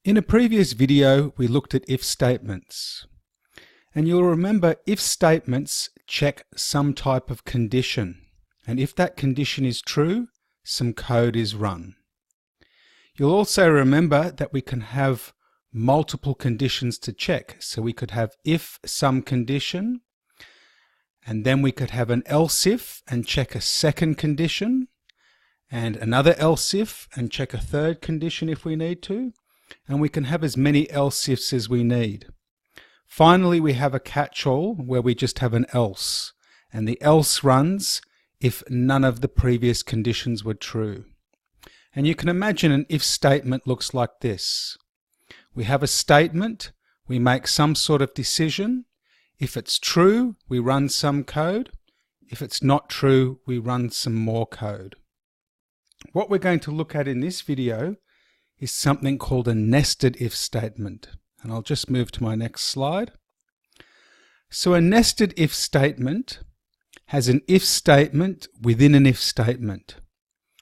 In a previous video, we looked at if statements. And you'll remember if statements check some type of condition. And if that condition is true, some code is run. You'll also remember that we can have multiple conditions to check. So we could have if some condition, and then we could have an else if and check a second condition, and another else if and check a third condition if we need to. And we can have as many else ifs as we need. Finally, we have a catch-all where we just have an else, and the else runs if none of the previous conditions were true. And you can imagine an if statement looks like this. We have a statement, we make some sort of decision. If it's true, we run some code. If it's not true, we run some more code. What we're going to look at in this video is something called a nested if statement. And I'll just move to my next slide. So a nested if statement has an if statement within an if statement.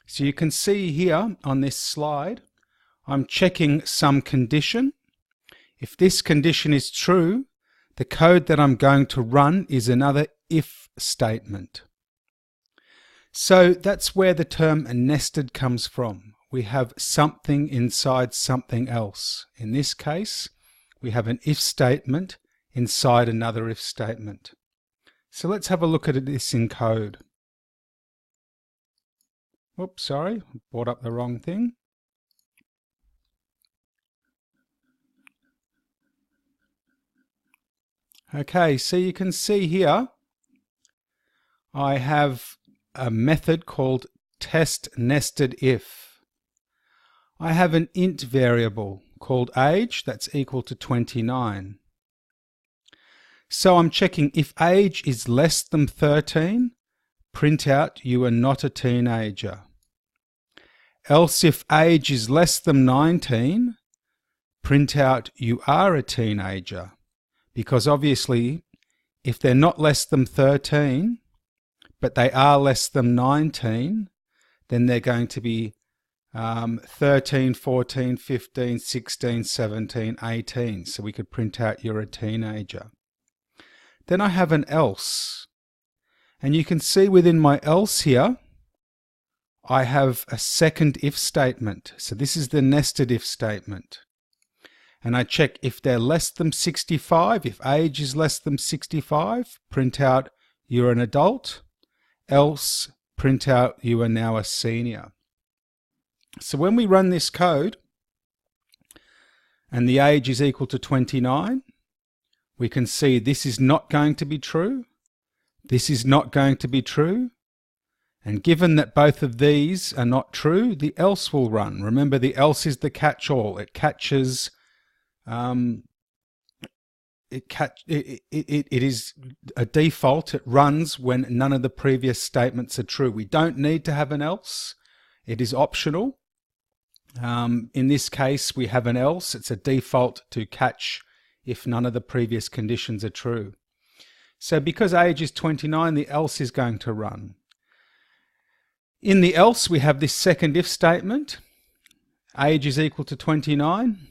So you can see here on this slide, I'm checking some condition. If this condition is true, the code that I'm going to run is another if statement. So that's where the term nested comes from. We have something inside something else. In this case, we have an if statement inside another if statement. So let's have a look at this in code. Oops, sorry, brought up the wrong thing. Okay, so you can see here, I have a method called test nested if. I have an int variable called age that's equal to 29. So I'm checking if age is less than 13, print out you are not a teenager. Else if age is less than 19, print out you are a teenager. Because obviously if they're not less than 13, but they are less than 19, then they're going to be 13, 14, 15, 16, 17, 18. So we could print out you're a teenager. Then I have an else. And you can see within my else here, I have a second if statement. So this is the nested if statement. And I check if they're less than 65, if age is less than 65, print out you're an adult. Else, print out you are now a senior. So when we run this code and the age is equal to 29, we can see this is not going to be true. This is not going to be true. And given that both of these are not true, the else will run. Remember, the else is the catch-all. It catches, it is a default. It runs when none of the previous statements are true. We don't need to have an else. It is optional. In this case, we have an else. It's a default to catch if none of the previous conditions are true. So because age is 29, the else is going to run. In the else, we have this second if statement. Age is equal to 29.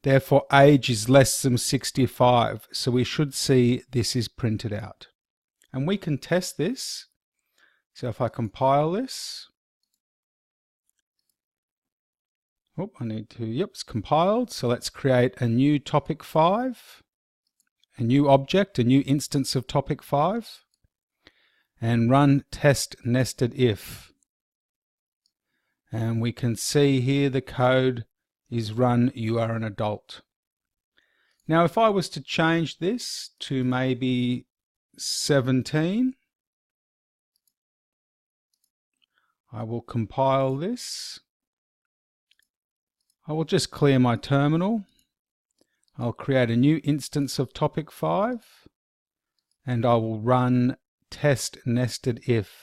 Therefore, age is less than 65. So we should see this is printed out. And we can test this. So if I compile this, oh, I need to, yep, it's compiled. So let's create a new topic 5, a new object, a new instance of topic 5, and run test nested if. And we can see here the code is run you are an adult. Now if I was to change this to maybe 17, I will compile this. I will just clear my terminal. I'll create a new instance of topic 5 and I will run test nested if.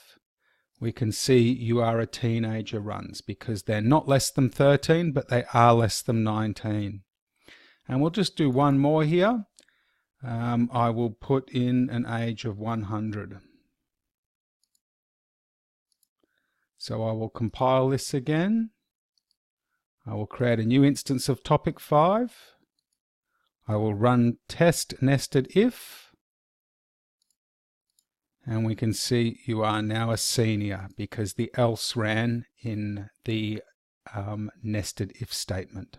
We can see you are a teenager runs because they're not less than 13, but they are less than 19. And we'll just do one more here. I will put in an age of 100. So I will compile this again. I will create a new instance of topic 5. I will run test nested if, and we can see you are now a senior because the else ran in the nested if statement.